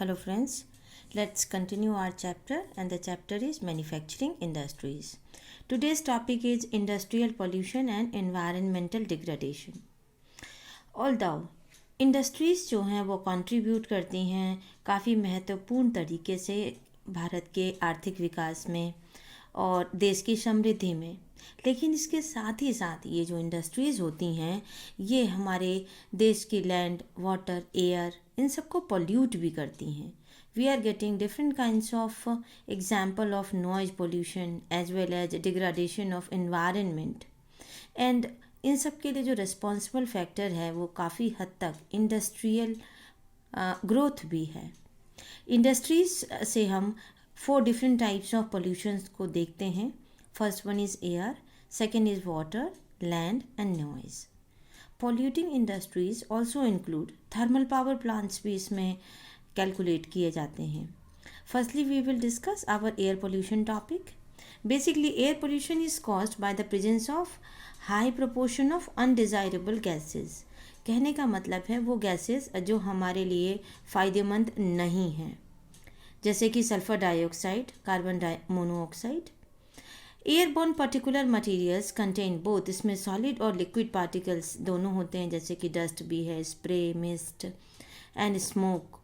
Hello friends, let's continue our chapter and the chapter is manufacturing industries. Today's topic is industrial pollution and environmental degradation. Although industries जो हैं वो contribute करती हैं काफ़ी महत्वपूर्ण तरीके से भारत के आर्थिक विकास में और देश की समृद्धि में, लेकिन इसके साथ ही साथ ये जो इंडस्ट्रीज़ होती हैं ये हमारे देश की लैंड, वाटर, एयर इन सबको पोल्यूट भी करती हैं. We are getting different kinds of example of noise pollution as well as degradation of environment. And in सब के लिए जो रिस्पॉन्सिबल फैक्टर है वो काफ़ी हद तक इंडस्ट्रियल ग्रोथ भी है. इंडस्ट्रीज से हम 4 डिफरेंट टाइप्स ऑफ पोल्यूशंस को देखते हैं. First one is air, second is water, land and noise. Polluting industries also include thermal power plants भी इसमें कैलकुलेट किए जाते हैं. Firstly we will discuss our air pollution topic. Basically, air pollution is caused by the presence of high proportion of undesirable gases. कहने का मतलब है वो गैसेस जो हमारे लिए फ़ायदेमंद नहीं हैं, जैसे कि sulphur dioxide, carbon monoxide. Airborne particular materials contain both, इसमें सॉलिड और लिक्विड पार्टिकल्स दोनों होते हैं, जैसे कि डस्ट भी है, spray, mist and smoke.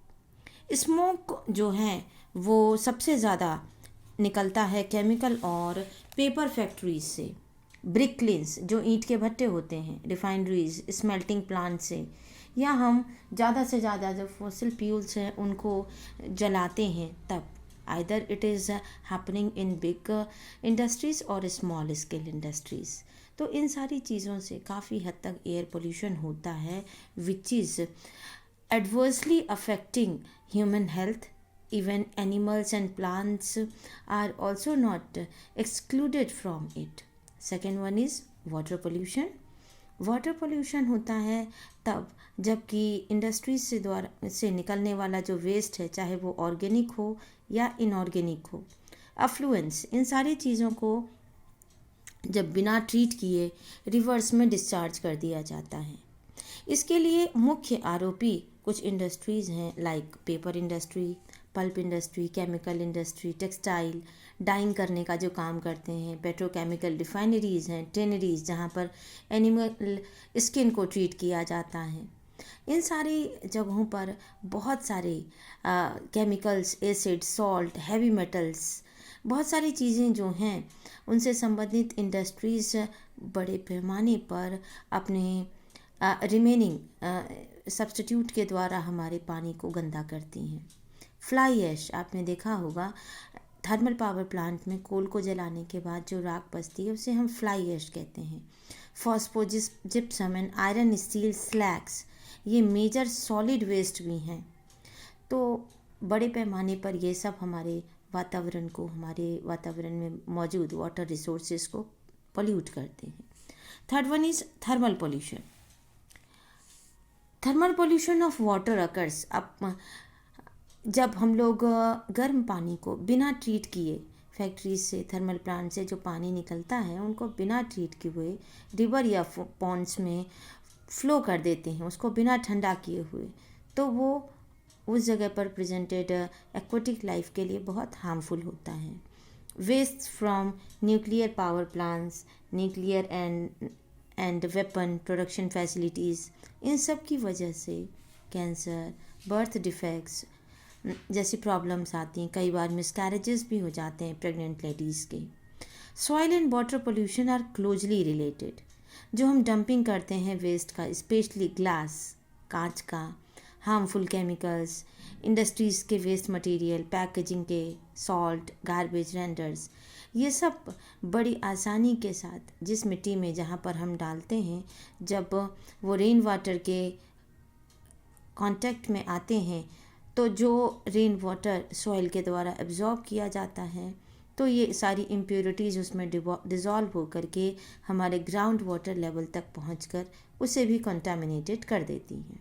Smoke जो है वो सबसे ज़्यादा निकलता है केमिकल और पेपर फैक्ट्रीज से, ब्रिक क्लिन्स जो ईंट के भट्टे होते हैं, रिफाइनरीज, स्मेल्टिंग प्लांट से, या हम ज़्यादा से ज़्यादा जो फॉसिल फ्यूल्स हैं उनको जलाते हैं तब. Either it is happening in big industries और स्मॉल स्केल इंडस्ट्रीज़. तो इन सारी चीज़ों से काफ़ी हद तक एयर पोल्यूशन होता है which is adversely affecting human health. Even animals and plants are also not excluded from it. Second one is water pollution. Water pollution होता है तब जबकि इंडस्ट्रीज से निकलने वाला जो वेस्ट है, चाहे वो ऑर्गेनिक हो या इनऑर्गेनिक हो, अफ्लुएंस, इन सारी चीज़ों को जब बिना ट्रीट किए रिवर्स में डिस्चार्ज कर दिया जाता है. इसके लिए मुख्य आरोपी कुछ इंडस्ट्रीज़ हैं, like paper industry, pulp industry, chemical industry, textile, dyeing करने का जो काम करते हैं, पेट्रोकेमिकल रिफाइनरीज़ हैं, टेनरीज जहाँ पर एनिमल स्किन को ट्रीट किया जाता है. इन सारी जगहों पर बहुत सारे chemicals, acid, salt, heavy metals, बहुत सारी चीज़ें जो हैं उनसे संबंधित इंडस्ट्रीज़ बड़े पैमाने पर अपने रिमेनिंग सब्स्टिट्यूट के द्वारा हमारे पानी को गंदा करती हैं. फ्लाई ऐश आपने देखा होगा, थर्मल पावर प्लांट में कोल को जलाने के बाद जो राख बचती है उसे हम फ्लाई ऐश कहते हैं. Gypsum and iron steel slags, ये मेजर सॉलिड वेस्ट भी हैं. तो बड़े पैमाने पर ये सब हमारे वातावरण में मौजूद वाटर रिसोर्सेज को पोल्यूट करते हैं. Third one is thermal pollution. Thermal pollution of water occurs. अब जब हम लोग गर्म पानी को बिना ट्रीट किए, फैक्ट्रीज से, थर्मल प्लांट से जो पानी निकलता है उनको बिना ट्रीट किए हुए रिवर या पॉन्ड्स में फ्लो कर देते हैं, उसको बिना ठंडा किए हुए, तो वो उस जगह पर प्रेजेंटेड एक्वेटिक लाइफ के लिए बहुत हार्मफुल होता है. Waste from nuclear power plants, nuclear and weapon production facilities, इन सब की वजह से कैंसर, बर्थ डिफेक्ट्स जैसी प्रॉब्लम्स आती हैं. कई बार मिसकैरेजेस भी हो जाते हैं प्रेग्नेंट लेडीज़ के. Soil and water pollution are closely related. जो हम डंपिंग करते हैं वेस्ट का, स्पेशली ग्लास, कांच का, हार्मफुल केमिकल्स, इंडस्ट्रीज़ के वेस्ट मटेरियल, पैकेजिंग के, सॉल्ट, गार्बेज, रेंडर्स, ये सब बड़ी आसानी के साथ जिस मिट्टी में जहाँ पर हम डालते हैं, जब वो रेन वाटर के कांटेक्ट में आते हैं तो जो रेन वाटर सॉइल के द्वारा एब्जॉर्ब किया जाता है, तो ये सारी इम्प्योरिटीज़ उसमें डिज़ोल्व हो करके हमारे ग्राउंड वाटर लेवल तक पहुंचकर उसे भी कंटामिनेटेड कर देती हैं.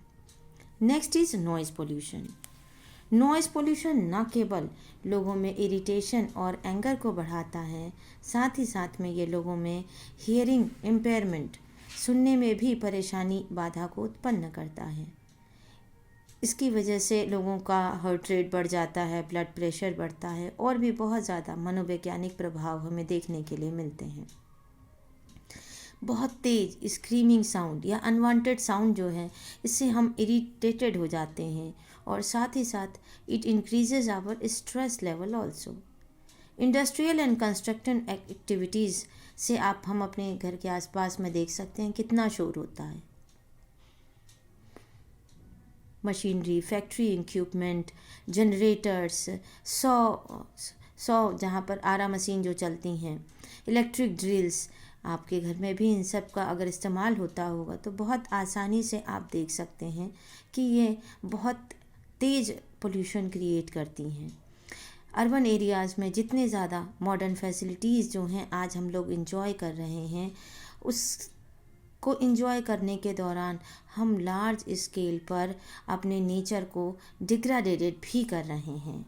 Next is noise pollution. Noise pollution न केवल लोगों में इरिटेशन और एंगर को बढ़ाता है, साथ ही साथ में ये लोगों में हियरिंग इम्पेयरमेंट, सुनने में भी परेशानी, बाधा को उत्पन्न करता है. इसकी वजह से लोगों का हार्ट रेट बढ़ जाता है, ब्लड प्रेशर बढ़ता है और भी बहुत ज़्यादा मनोवैज्ञानिक प्रभाव हमें देखने के लिए मिलते हैं। बहुत तेज़ स्क्रीमिंग साउंड या अनवांटेड साउंड जो है, इससे हम इरिटेटेड हो जाते हैं और साथ ही साथ it increases our stress level also. Industrial and construction activities से हम अपने घर के आसपास में देख सकते हैं कितना शोर होता है। मशीनरी, फैक्ट्री इक्विपमेंट, जनरेटर्स, सौ जहाँ पर आरा मशीन जो चलती हैं, इलेक्ट्रिक ड्रिल्स, आपके घर में भी इन सब का अगर इस्तेमाल होता होगा तो बहुत आसानी से आप देख सकते हैं कि ये बहुत तेज़ पोल्यूशन क्रिएट करती हैं। अर्बन एरियाज़ में जितने ज़्यादा मॉडर्न फैसिलिटीज़ जो हैं आज हम लोग इंजॉय कर रहे हैं, उसको इंजॉय करने के दौरान हम लार्ज स्केल पर अपने नेचर को डिग्रेडेड भी कर रहे हैं।